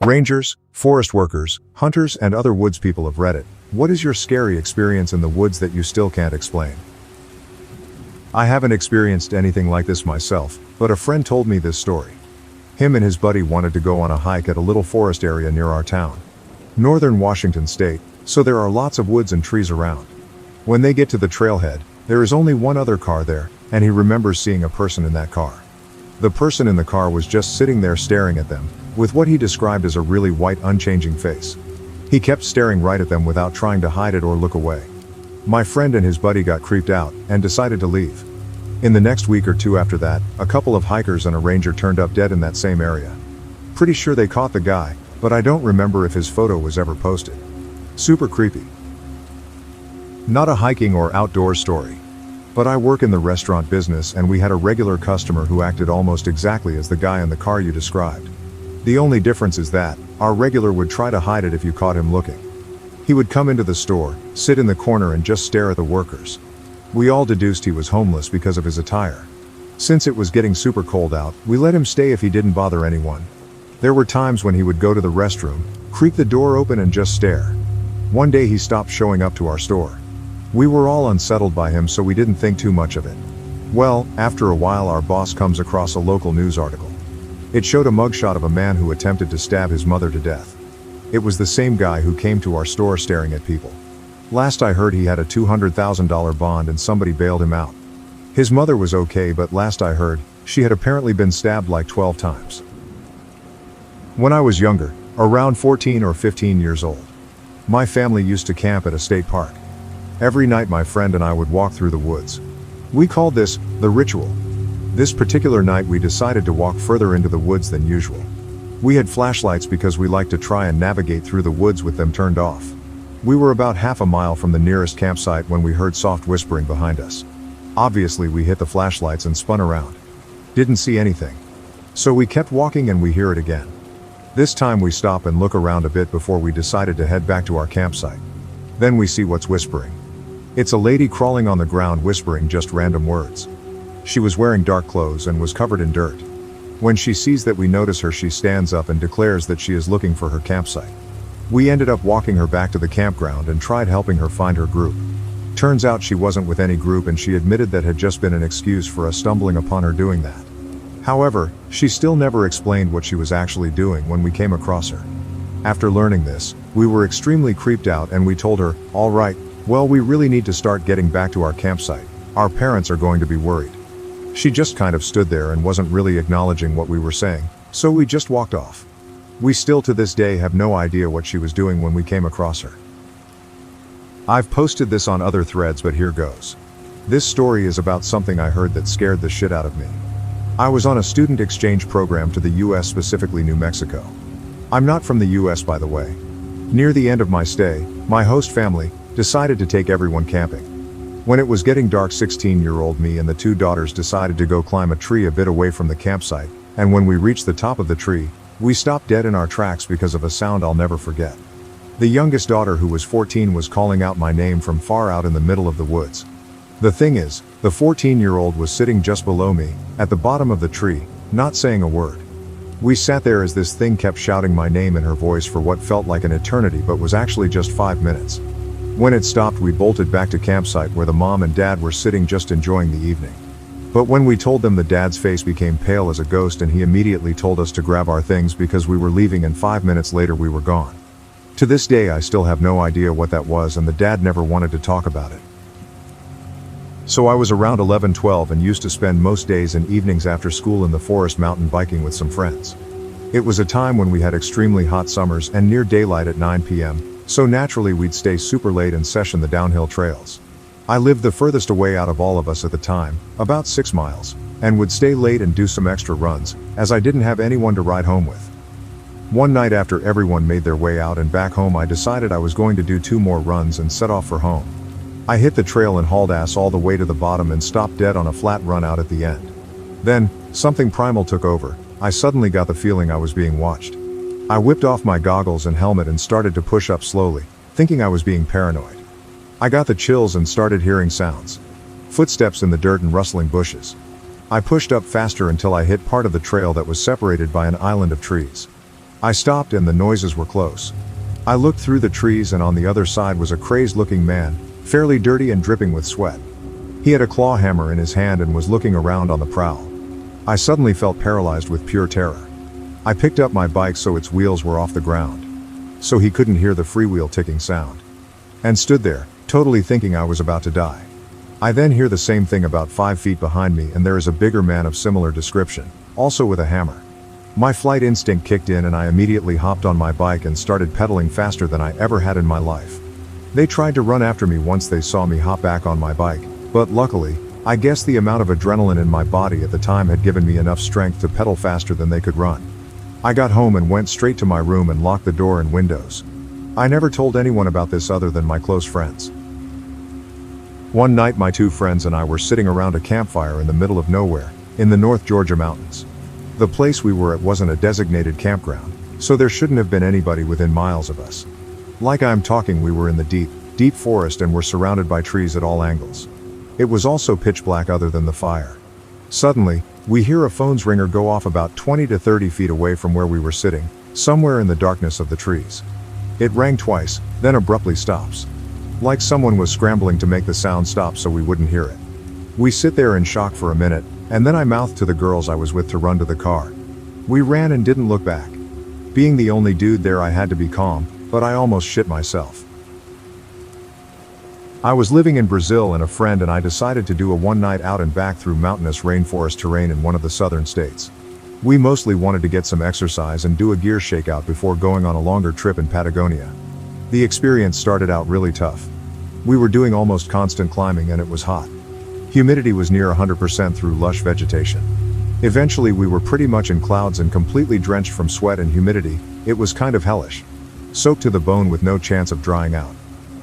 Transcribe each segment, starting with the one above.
Rangers, forest workers, hunters, and other woods people of Reddit, what is your scary experience in the woods that you still can't explain? I haven't experienced anything like this myself, but a friend told me this story. Him and his buddy wanted to go on a hike at a little forest area near our town. Northern Washington state, so there are lots of woods and trees around. When they get to the trailhead, there is only one other car there, and he remembers seeing a person in that car. The person in the car was just sitting there staring at them, with what he described as a really white, unchanging face. He kept staring right at them without trying to hide it or look away. My friend and his buddy got creeped out, and decided to leave. In the next week or two after that, a couple of hikers and a ranger turned up dead in that same area. Pretty sure they caught the guy, but I don't remember if his photo was ever posted. Super creepy. Not a hiking or outdoor story. But I work in the restaurant business, and we had a regular customer who acted almost exactly as the guy in the car you described. The only difference is that our regular would try to hide it if you caught him looking. He would come into the store, sit in the corner, and just stare at the workers. We all deduced he was homeless because of his attire. Since it was getting super cold out, we let him stay if he didn't bother anyone. There were times when he would go to the restroom, creak the door open, and just stare. One day he stopped showing up to our store. We were all unsettled by him, so we didn't think too much of it. Well, after a while our boss comes across a local news article. It showed a mugshot of a man who attempted to stab his mother to death. It was the same guy who came to our store staring at people. Last I heard, he had a $200,000 bond and somebody bailed him out. His mother was okay, but last I heard, she had apparently been stabbed like 12 times. When I was younger, around 14 or 15 years old, my family used to camp at a state park. Every night my friend and I would walk through the woods. We called this the ritual. This particular night we decided to walk further into the woods than usual. We had flashlights because we liked to try and navigate through the woods with them turned off. We were about half a mile from the nearest campsite when we heard soft whispering behind us. Obviously we hit the flashlights and spun around. Didn't see anything. So we kept walking and we hear it again. This time we stop and look around a bit before we decided to head back to our campsite. Then we see what's whispering. It's a lady crawling on the ground whispering just random words. She was wearing dark clothes and was covered in dirt. When she sees that we notice her, she stands up and declares that she is looking for her campsite. We ended up walking her back to the campground and tried helping her find her group. Turns out she wasn't with any group, and she admitted that had just been an excuse for us stumbling upon her doing that. However, she still never explained what she was actually doing when we came across her. After learning this, we were extremely creeped out, and we told her, "All right, well, we really need to start getting back to our campsite. Our parents are going to be worried." She just kind of stood there and wasn't really acknowledging what we were saying, so we just walked off. We still to this day have no idea what she was doing when we came across her. I've posted this on other threads, but here goes. This story is about something I heard that scared the shit out of me. I was on a student exchange program to the US, specifically New Mexico. I'm not from the US, by the way. Near the end of my stay, my host family decided to take everyone camping. When it was getting dark, 16-year-old me and the two daughters decided to go climb a tree a bit away from the campsite, and when we reached the top of the tree, we stopped dead in our tracks because of a sound I'll never forget. The youngest daughter, who was 14, was calling out my name from far out in the middle of the woods. The thing is, the 14-year-old was sitting just below me, at the bottom of the tree, not saying a word. We sat there as this thing kept shouting my name in her voice for what felt like an eternity, but was actually just 5 minutes. When it stopped, we bolted back to campsite where the mom and dad were sitting just enjoying the evening. But when we told them, the dad's face became pale as a ghost, and he immediately told us to grab our things because we were leaving, and 5 minutes later we were gone. To this day I still have no idea what that was, and the dad never wanted to talk about it. So I was around 11-12 and used to spend most days and evenings after school in the forest mountain biking with some friends. It was a time when we had extremely hot summers and near daylight at 9 p.m. So naturally we'd stay super late and session the downhill trails. I lived the furthest away out of all of us at the time, about 6 miles, and would stay late and do some extra runs, as I didn't have anyone to ride home with. One night after everyone made their way out and back home, I decided I was going to do 2 more runs and set off for home. I hit the trail and hauled ass all the way to the bottom and stopped dead on a flat run out at the end. Then, something primal took over. I suddenly got the feeling I was being watched. I whipped off my goggles and helmet and started to push up slowly, thinking I was being paranoid. I got the chills and started hearing sounds. Footsteps in the dirt and rustling bushes. I pushed up faster until I hit part of the trail that was separated by an island of trees. I stopped and the noises were close. I looked through the trees and on the other side was a crazed-looking man, fairly dirty and dripping with sweat. He had a claw hammer in his hand and was looking around on the prowl. I suddenly felt paralyzed with pure terror. I picked up my bike so its wheels were off the ground, so he couldn't hear the freewheel ticking sound, and stood there, totally thinking I was about to die. I then hear the same thing about 5 feet behind me, and there is a bigger man of similar description, also with a hammer. My flight instinct kicked in and I immediately hopped on my bike and started pedaling faster than I ever had in my life. They tried to run after me once they saw me hop back on my bike, but luckily, I guess the amount of adrenaline in my body at the time had given me enough strength to pedal faster than they could run. I got home and went straight to my room and locked the door and windows. I never told anyone about this other than my close friends. One night my 2 friends and I were sitting around a campfire in the middle of nowhere, in the North Georgia mountains. The place we were at wasn't a designated campground, so there shouldn't have been anybody within miles of us. Like I'm talking, we were in the deep forest and were surrounded by trees at all angles. It was also pitch black other than the fire. Suddenly, we hear a phone's ringer go off about 20 to 30 feet away from where we were sitting, somewhere in the darkness of the trees. It rang twice, then abruptly stops. Like someone was scrambling to make the sound stop so we wouldn't hear it. We sit there in shock for a minute, and then I mouthed to the girls I was with to run to the car. We ran and didn't look back. Being the only dude there, I had to be calm, but I almost shit myself. I was living in Brazil and a friend and I decided to do a one-night out and back through mountainous rainforest terrain in one of the southern states. We mostly wanted to get some exercise and do a gear shakeout before going on a longer trip in Patagonia. The experience started out really tough. We were doing almost constant climbing and it was hot. Humidity was near 100% through lush vegetation. Eventually we were pretty much in clouds and completely drenched from sweat and humidity. It was kind of hellish. Soaked to the bone with no chance of drying out.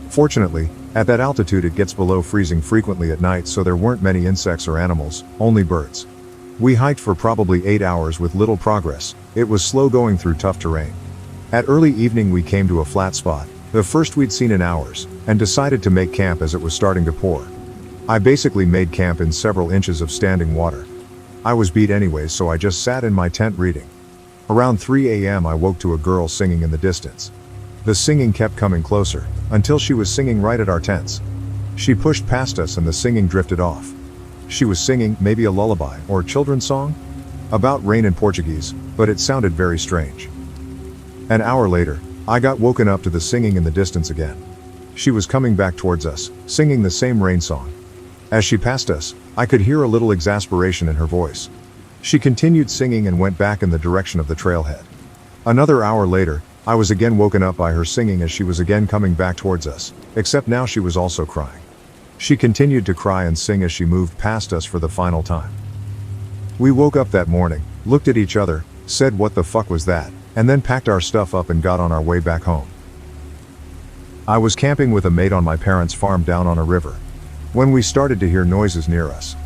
Fortunately, at that altitude it gets below freezing frequently at night, so there weren't many insects or animals, only birds. We hiked for probably 8 hours with little progress. It was slow going through tough terrain. At early evening we came to a flat spot, the first we'd seen in hours, and decided to make camp as it was starting to pour. I basically made camp in several inches of standing water. I was beat anyways, so I just sat in my tent reading. Around 3 a.m. I woke to a girl singing in the distance. The singing kept coming closer, until she was singing right at our tents. She pushed past us and the singing drifted off. She was singing maybe a lullaby or children's song? About rain in Portuguese, but it sounded very strange. An hour later, I got woken up to the singing in the distance again. She was coming back towards us, singing the same rain song. As she passed us, I could hear a little exasperation in her voice. She continued singing and went back in the direction of the trailhead. Another hour later, I was again woken up by her singing as she was again coming back towards us, except now she was also crying. She continued to cry and sing as she moved past us for the final time. We woke up that morning, looked at each other, said what the fuck was that, and then packed our stuff up and got on our way back home. I was camping with a mate on my parents' farm down on a river, when we started to hear noises near us.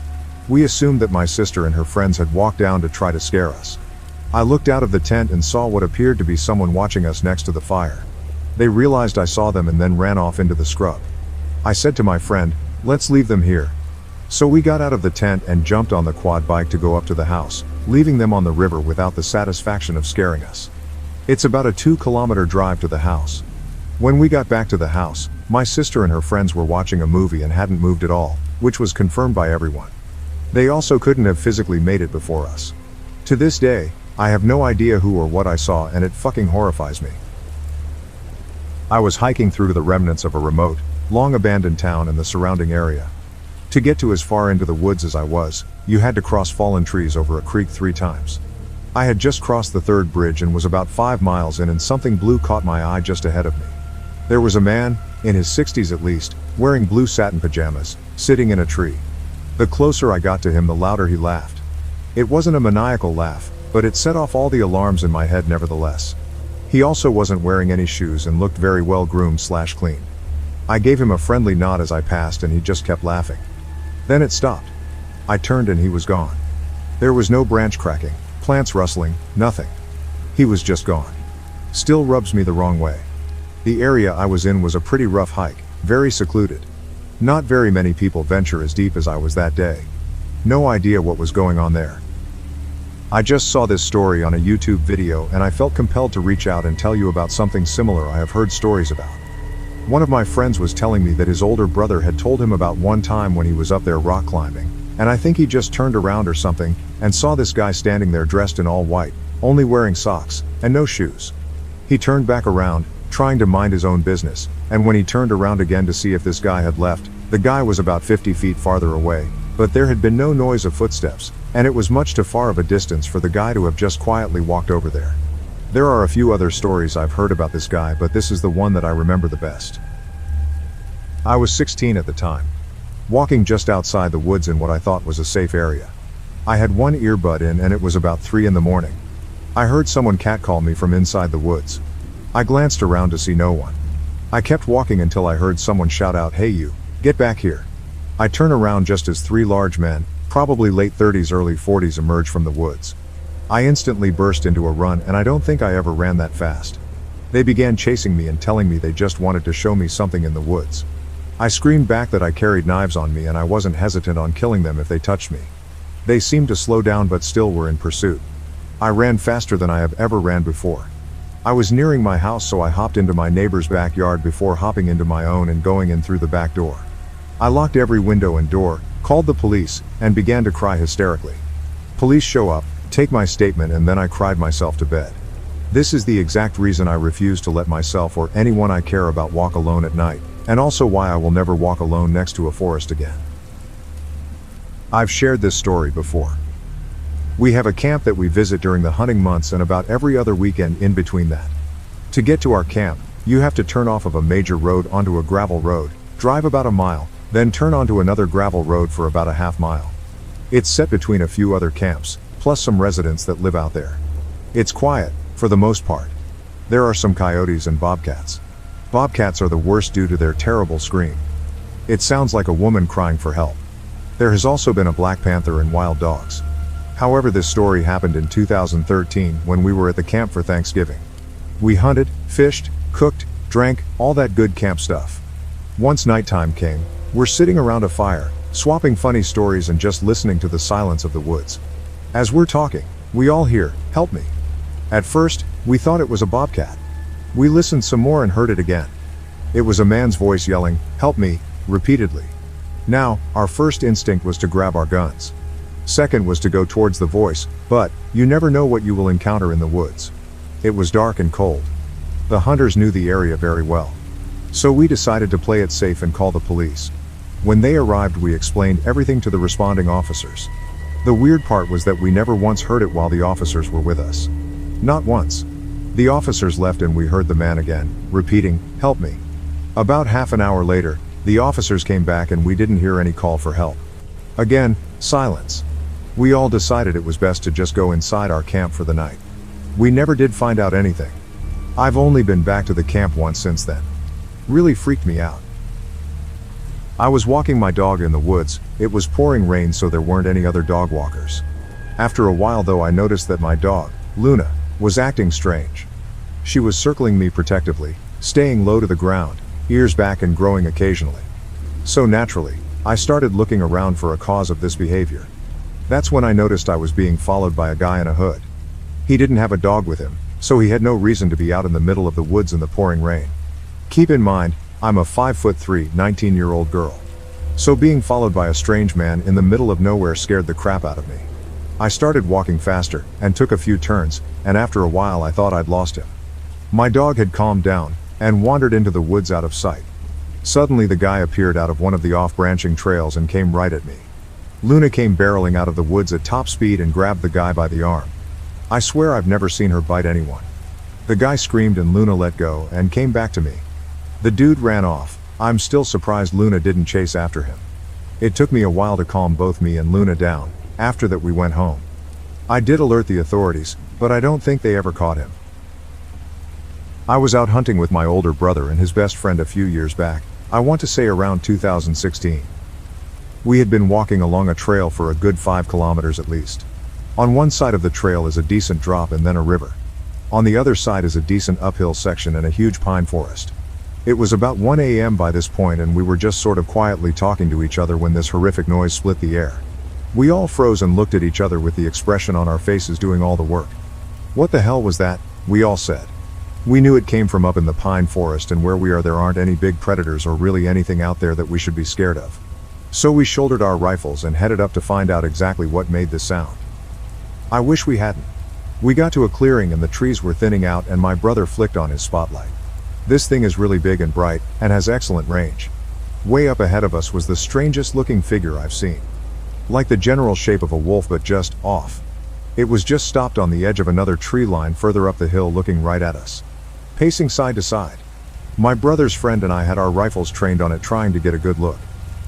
We assumed that my sister and her friends had walked down to try to scare us. I looked out of the tent and saw what appeared to be someone watching us next to the fire. They realized I saw them and then ran off into the scrub. I said to my friend, "Let's leave them here." So we got out of the tent and jumped on the quad bike to go up to the house, leaving them on the river without the satisfaction of scaring us. It's about a 2-kilometer drive to the house. When we got back to the house, my sister and her friends were watching a movie and hadn't moved at all, which was confirmed by everyone. They also couldn't have physically made it before us. To this day, I have no idea who or what I saw, and it fucking horrifies me. I was hiking through the remnants of a remote, long-abandoned town in the surrounding area. To get to as far into the woods as I was, you had to cross fallen trees over a creek 3 times. I had just crossed the 3rd bridge and was about 5 miles in, and something blue caught my eye just ahead of me. There was a man, in his 60s at least, wearing blue satin pajamas, sitting in a tree. The closer I got to him, the louder he laughed. It wasn't a maniacal laugh, but it set off all the alarms in my head nevertheless. He also wasn't wearing any shoes and looked very well groomed/clean. I gave him a friendly nod as I passed and he just kept laughing. Then it stopped. I turned and he was gone. There was no branch cracking, plants rustling, nothing. He was just gone. Still rubs me the wrong way. The area I was in was a pretty rough hike, very secluded. Not very many people venture as deep as I was that day. No idea what was going on there. I just saw this story on a YouTube video and I felt compelled to reach out and tell you about something similar I have heard stories about. One of my friends was telling me that his older brother had told him about one time when he was up there rock climbing, and I think he just turned around or something, and saw this guy standing there dressed in all white, only wearing socks, and no shoes. He turned back around, trying to mind his own business, and when he turned around again to see if this guy had left, the guy was about 50 feet farther away, but there had been no noise of footsteps, and it was much too far of a distance for the guy to have just quietly walked over there. There are a few other stories I've heard about this guy, but this is the one that I remember the best. I was 16 at the time, walking just outside the woods in what I thought was a safe area. I had one earbud in and it was about 3 in the morning. I heard someone catcall me from inside the woods. I glanced around to see no one. I kept walking until I heard someone shout out, "Hey you, get back here." I turn around just as 3 large men, probably late 30s early 40s, emerged from the woods. I instantly burst into a run and I don't think I ever ran that fast. They began chasing me and telling me they just wanted to show me something in the woods. I screamed back that I carried knives on me and I wasn't hesitant on killing them if they touched me. They seemed to slow down but still were in pursuit. I ran faster than I have ever ran before. I was nearing my house, so I hopped into my neighbor's backyard before hopping into my own and going in through the back door. I locked every window and door, called the police, and began to cry hysterically. Police show up, take my statement, and then I cried myself to bed. This is the exact reason I refuse to let myself or anyone I care about walk alone at night, and also why I will never walk alone next to a forest again. I've shared this story before. We have a camp that we visit during the hunting months and about every other weekend in between that. To get to our camp, you have to turn off of a major road onto a gravel road, drive about a mile, then turn onto another gravel road for about a half mile. It's set between a few other camps, plus some residents that live out there. It's quiet, for the most part. There are some coyotes and bobcats. Bobcats are the worst due to their terrible scream. It sounds like a woman crying for help. There has also been a black panther and wild dogs. However, this story happened in 2013 when we were at the camp for Thanksgiving. We hunted, fished, cooked, drank, all that good camp stuff. Once nighttime came, we're sitting around a fire, swapping funny stories and just listening to the silence of the woods. As we're talking, we all hear, "Help me." At first, we thought it was a bobcat. We listened some more and heard it again. It was a man's voice yelling, "Help me," repeatedly. Now, our first instinct was to grab our guns. Second was to go towards the voice, but you never know what you will encounter in the woods. It was dark and cold. The hunters knew the area very well. So we decided to play it safe and call the police. When they arrived, we explained everything to the responding officers. The weird part was that we never once heard it while the officers were with us. Not once. The officers left and we heard the man again, repeating, "Help me." About half an hour later, the officers came back and we didn't hear any call for help. Again, silence. We all decided it was best to just go inside our camp for the night. We never did find out anything. I've only been back to the camp once since then. Really freaked me out. I was walking my dog in the woods. It was pouring rain, so there weren't any other dog walkers. After a while though, I noticed that my dog, Luna, was acting strange. She was circling me protectively, staying low to the ground, ears back and growing occasionally. So naturally, I started looking around for a cause of this behavior. That's when I noticed I was being followed by a guy in a hood. He didn't have a dog with him, so he had no reason to be out in the middle of the woods in the pouring rain. Keep in mind, I'm a 5'3", 19-year-old girl. So being followed by a strange man in the middle of nowhere scared the crap out of me. I started walking faster, and took a few turns, and after a while I thought I'd lost him. My dog had calmed down, and wandered into the woods out of sight. Suddenly the guy appeared out of one of the off-branching trails and came right at me. Luna came barreling out of the woods at top speed and grabbed the guy by the arm. I swear I've never seen her bite anyone. The guy screamed and Luna let go and came back to me. The dude ran off. I'm still surprised Luna didn't chase after him. It took me a while to calm both me and Luna down. After that we went home. I did alert the authorities, but I don't think they ever caught him. I was out hunting with my older brother and his best friend a few years back. I want to say around 2016. We had been walking along a trail for a good 5 kilometers at least. On one side of the trail is a decent drop and then a river. On the other side is a decent uphill section and a huge pine forest. It was about 1 a.m. by this point and we were just sort of quietly talking to each other when this horrific noise split the air. We all froze and looked at each other with the expression on our faces doing all the work. What the hell was that? We all said. We knew it came from up in the pine forest, and where we are there aren't any big predators or really anything out there that we should be scared of. So we shouldered our rifles and headed up to find out exactly what made this sound. I wish we hadn't. We got to a clearing and the trees were thinning out and my brother flicked on his spotlight. This thing is really big and bright, and has excellent range. Way up ahead of us was the strangest looking figure I've seen. Like the general shape of a wolf, but just off. It was just stopped on the edge of another tree line further up the hill, looking right at us, pacing side to side. My brother's friend and I had our rifles trained on it, trying to get a good look.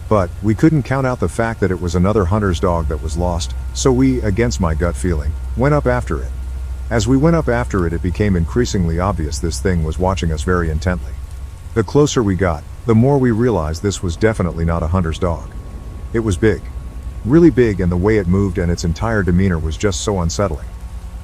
But we couldn't count out the fact that it was another hunter's dog that was lost, so we, against my gut feeling, went up after it. As we went up after it, it became increasingly obvious this thing was watching us very intently. The closer we got, the more we realized this was definitely not a hunter's dog. It was big. Really big, and the way it moved and its entire demeanor was just so unsettling.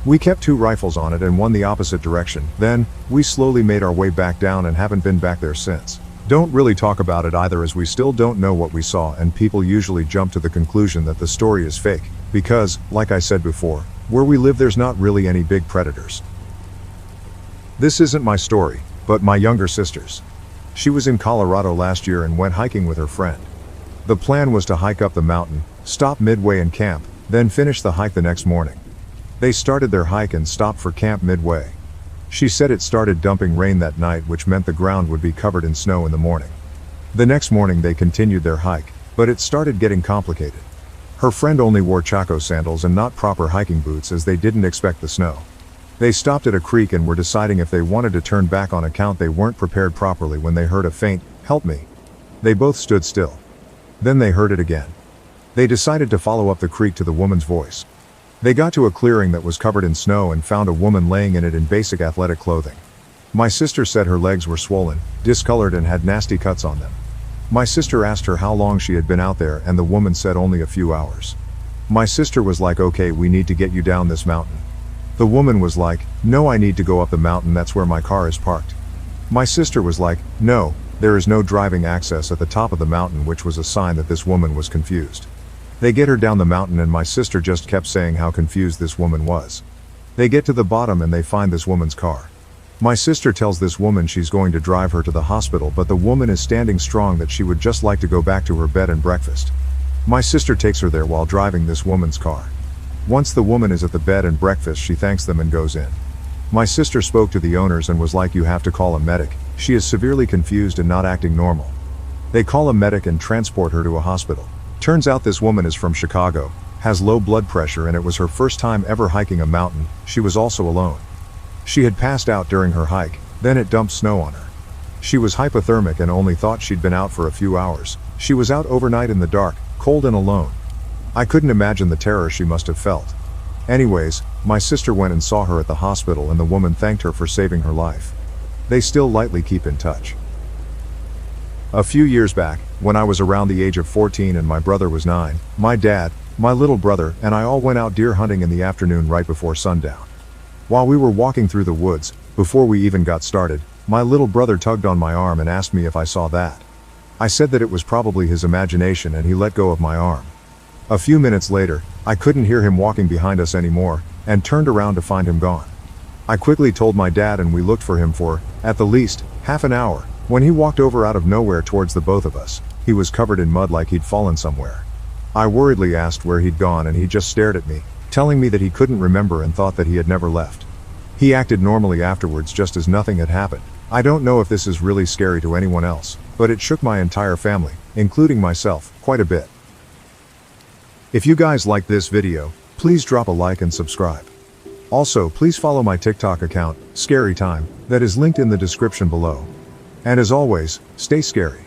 We kept 2 rifles on it and one the opposite direction. Then, we slowly made our way back down and haven't been back there since. Don't really talk about it either, as we still don't know what we saw, and people usually jump to the conclusion that the story is fake, because, like I said before, where we live there's not really any big predators. This isn't my story, but my younger sister's. She was in Colorado last year and went hiking with her friend. The plan was to hike up the mountain, stop midway and camp, then finish the hike the next morning. They started their hike and stopped for camp midway. She said it started dumping rain that night, which meant the ground would be covered in snow in the morning. The next morning they continued their hike, but it started getting complicated. Her friend only wore Chaco sandals and not proper hiking boots, as they didn't expect the snow. They stopped at a creek and were deciding if they wanted to turn back on account they weren't prepared properly when they heard a faint, "Help me." They both stood still. Then they heard it again. They decided to follow up the creek to the woman's voice. They got to a clearing that was covered in snow and found a woman laying in it in basic athletic clothing. My sister said her legs were swollen, discolored, and had nasty cuts on them. My sister asked her how long she had been out there, and the woman said only a few hours. My sister was like, "Okay, we need to get you down this mountain." The woman was like, "No, I need to go up the mountain, that's where my car is parked." My sister was like, "No, there is no driving access at the top of the mountain," which was a sign that this woman was confused. They get her down the mountain and my sister just kept saying how confused this woman was. They get to the bottom and they find this woman's car. My sister tells this woman she's going to drive her to the hospital, but the woman is standing strong that she would just like to go back to her bed and breakfast. My sister takes her there while driving this woman's car. Once the woman is at the bed and breakfast, she thanks them and goes in. My sister spoke to the owners and was like, "You have to call a medic. She is severely confused and not acting normal." They call a medic and transport her to a hospital. Turns out this woman is from Chicago, has low blood pressure, and it was her first time ever hiking a mountain. She was also alone. She had passed out during her hike, then it dumped snow on her. She was hypothermic and only thought she'd been out for a few hours. She was out overnight in the dark, cold and alone. I couldn't imagine the terror she must have felt. Anyways, my sister went and saw her at the hospital and the woman thanked her for saving her life. They still lightly keep in touch. A few years back, when I was around the age of 14 and my brother was 9, my dad, my little brother, and I all went out deer hunting in the afternoon right before sundown. While we were walking through the woods, before we even got started, my little brother tugged on my arm and asked me if I saw that. I said that it was probably his imagination and he let go of my arm. A few minutes later, I couldn't hear him walking behind us anymore, and turned around to find him gone. I quickly told my dad and we looked for him for, at the least, half an hour. When he walked over out of nowhere towards the both of us, he was covered in mud like he'd fallen somewhere. I worriedly asked where he'd gone and he just stared at me, telling me that he couldn't remember and thought that he had never left. He acted normally afterwards, just as nothing had happened. I don't know if this is really scary to anyone else, but it shook my entire family, including myself, quite a bit. If you guys liked this video, please drop a like and subscribe. Also, please follow my TikTok account, Scary Time, that is linked in the description below. And as always, stay scary.